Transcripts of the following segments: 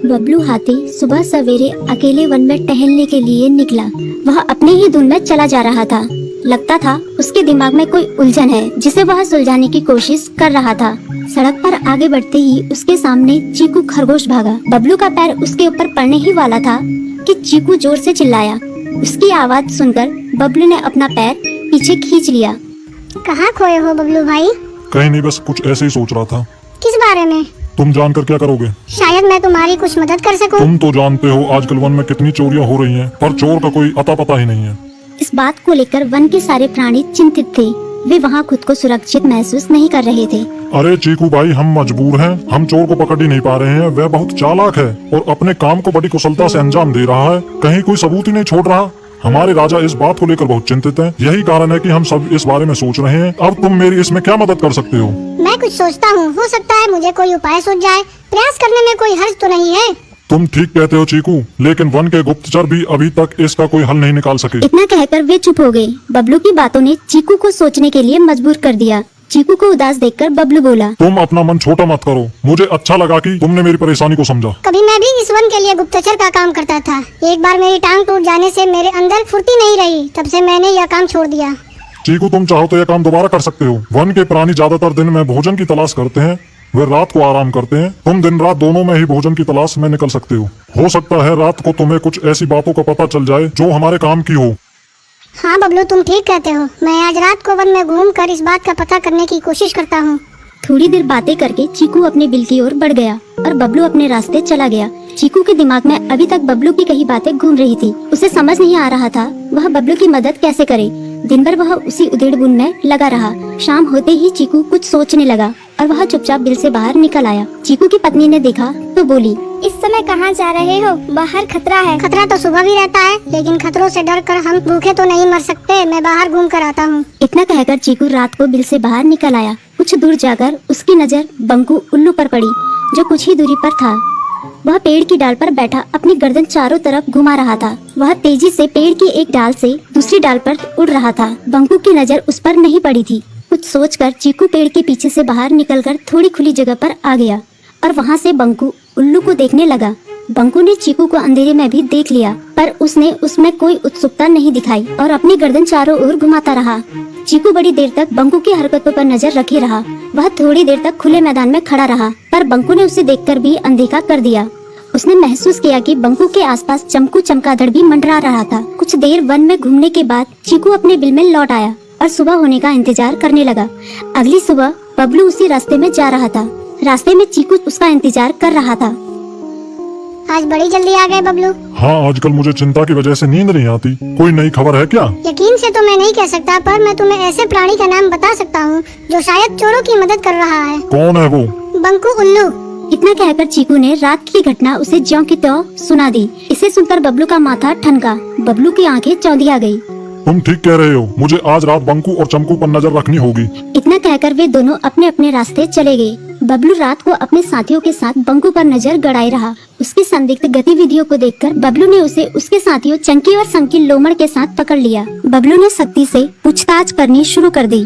बबलू हाथी सुबह सवेरे अकेले वन में टहलने के लिए निकला। वह अपने ही धुन में चला जा रहा था। लगता था उसके दिमाग में कोई उलझन है जिसे वह सुलझाने की कोशिश कर रहा था। सड़क पर आगे बढ़ते ही उसके सामने चीकू खरगोश भागा। बबलू का पैर उसके ऊपर पड़ने ही वाला था कि चीकू जोर से चिल्लाया। उसकी आवाज सुनकर बबलू ने अपना पैर पीछे खींच लिया। कहाँ खोए हो बबलू भाई? कहीं नहीं, बस कुछ ऐसे ही सोच रहा था। किस बारे में? तुम जानकर क्या करोगे? शायद मैं तुम्हारी कुछ मदद कर सकूं। तुम तो जानते हो आजकल वन में कितनी चोरियां हो रही हैं, पर चोर का कोई अता पता ही नहीं है। इस बात को लेकर वन के सारे प्राणी चिंतित थे। वे वहाँ खुद को सुरक्षित महसूस नहीं कर रहे थे। अरे चीकू भाई, हम मजबूर हैं। हम चोर को पकड़ ही नहीं पा रहे हैं। वह बहुत चालाक है और अपने काम को बड़ी कुशलता से अंजाम दे रहा है। कहीं कोई सबूत ही नहीं छोड़ रहा। हमारे राजा इस बात को लेकर बहुत चिंतित हैं। यही कारण है कि हम सब इस बारे में सोच रहे हैं। अब तुम मेरी इसमें क्या मदद कर सकते हो? मैं कुछ सोचता हूँ, हो सकता है मुझे कोई उपाय सूझ जाए। प्रयास करने में कोई हर्ज तो नहीं है। तुम ठीक कहते हो चीकू, लेकिन वन के गुप्तचर भी अभी तक इसका कोई हल नहीं निकाल सके। इतना कहकर वे चुप हो गए। बबलू की बातों ने चीकू को सोचने के लिए मजबूर कर दिया। चीकू को उदास देखकर बबलू बोला, तुम अपना मन छोटा मत करो। मुझे अच्छा लगा कि तुमने मेरी परेशानी को समझा। कभी मैं भी इस वन के लिए गुप्तचर का काम करता था। एक बार मेरी टांग टूट जाने से मेरे अंदर फुर्ती नहीं रही। तब से मैंने यह काम छोड़ दिया। चीकू, तुम चाहो तो यह काम दोबारा कर सकते हो। वन के प्राणी ज्यादातर दिन में भोजन की तलाश करते हैं, वे रात को आराम करते हैं। तुम दिन रात दोनों में ही भोजन की तलाश में निकल सकते हो सकता है रात को तुम्हें कुछ ऐसी बातों का पता चल जाए जो हमारे काम की हो। हाँ बबलू, तुम ठीक कहते हो। मैं आज रात को वन में घूमकर इस बात का पता करने की कोशिश करता हूँ। थोड़ी देर बातें करके चीकू अपने बिल की ओर बढ़ गया और बबलू अपने रास्ते चला गया। चीकू के दिमाग में अभी तक बबलू की कई बातें घूम रही थी। उसे समझ नहीं आ रहा था वह बबलू की मदद कैसे करे। दिन भर वह उसी उधेड़-बुन में लगा रहा। शाम होते ही चीकू कुछ सोचने लगा और वह चुपचाप बिल से बाहर निकल आया। चीकू की पत्नी ने देखा तो बोली, इस समय कहाँ जा रहे हो? बाहर खतरा है। खतरा तो सुबह भी रहता है, लेकिन खतरों से डरकर हम भूखे तो नहीं मर सकते। मैं बाहर घूम कर आता हूँ। इतना कहकर चीकू रात को बिल से बाहर निकल आया। कुछ दूर जाकर उसकी नजर बंकू उल्लू पर पड़ी, जो कुछ ही दूरी पर था। वह पेड़ की डाल पर बैठा अपनी गर्दन चारों तरफ घुमा रहा था। वह तेजी से पेड़ की एक डाल से दूसरी डाल पर उड़ रहा था। बंकू की नजर उस पर नहीं पड़ी थी। कुछ सोचकर चीकू पेड़ के पीछे से बाहर निकलकर थोड़ी खुली जगह पर आ गया और वहाँ से बंकू उल्लू को देखने लगा। बंकू ने चीकू को अंधेरे में भी देख लिया, पर उसने उसमें कोई उत्सुकता नहीं दिखाई और अपनी गर्दन चारों ओर घुमाता रहा। चीकू बड़ी देर तक बंकू की हरकतों पर नजर रखे रहा। वह थोड़ी देर तक खुले मैदान में खड़ा रहा, पर बंकू ने उसे देखकर भी अनदेखा कर दिया। उसने महसूस किया कि बंकू के आसपास चमकू चमगादड़ भी मंडरा रहा था। कुछ देर वन में घूमने के बाद चीकू अपने बिल में लौट आया और सुबह होने का इंतजार करने लगा। अगली सुबह बबलू उसी रास्ते में जा रहा था। रास्ते में चीकू उसका इंतजार कर रहा था। आज बड़ी जल्दी आ गए बबलू। हाँ, आजकल मुझे चिंता की वजह से नींद नहीं आती। कोई नई खबर है क्या? यकीन से तो मैं नहीं कह सकता, पर मैं तुम्हें ऐसे प्राणी का नाम बता सकता हूँ जो शायद चोरों की मदद कर रहा है। कौन है वो? बंकू उल्लू। इतना कहकर चीकू ने रात की घटना उसे ज्यों की त्यों सुना दी। इसे सुनकर बबलू का माथा ठनका। बबलू की आंखें चौंधिया गई। तुम ठीक कह रहे हो। मुझे आज रात बंकू और चमकू पर नजर रखनी होगी। इतना कहकर वे दोनों अपने अपने रास्ते चले गए। बबलू रात को अपने साथियों के साथ बंकू पर नजर गड़ाए रहा। उसकी संदिग्ध गतिविधियों को देखकर बबलू ने उसे उसके साथियों चंकी और संकी लोमड़ के साथ पकड़ लिया। बबलू ने सख्ती से पूछताछ करनी शुरू कर दी।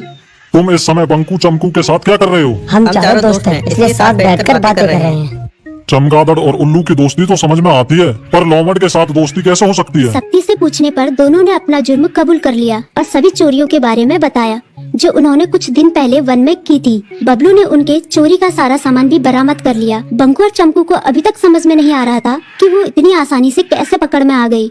तुम इस समय बंकू चमकू के साथ क्या कर रहे हो? हम चारों दोस्त हैं, इसलिए साथ बैठकर बातें कर रहे हैं। चमगादड़ और उल्लू की दोस्ती तो समझ में आती है, पर लोमड़ के साथ दोस्ती कैसे हो सकती है? सख्ती से पूछने पर दोनों ने अपना जुर्म कबूल कर लिया और सभी चोरियों के बारे में बताया जो उन्होंने कुछ दिन पहले वन में की थी। बबलू ने उनके चोरी का सारा सामान भी बरामद कर लिया। बंकू और चमकू को अभी तक समझ में नहीं आ रहा था कि वो इतनी आसानी से कैसे पकड़ में आ गई।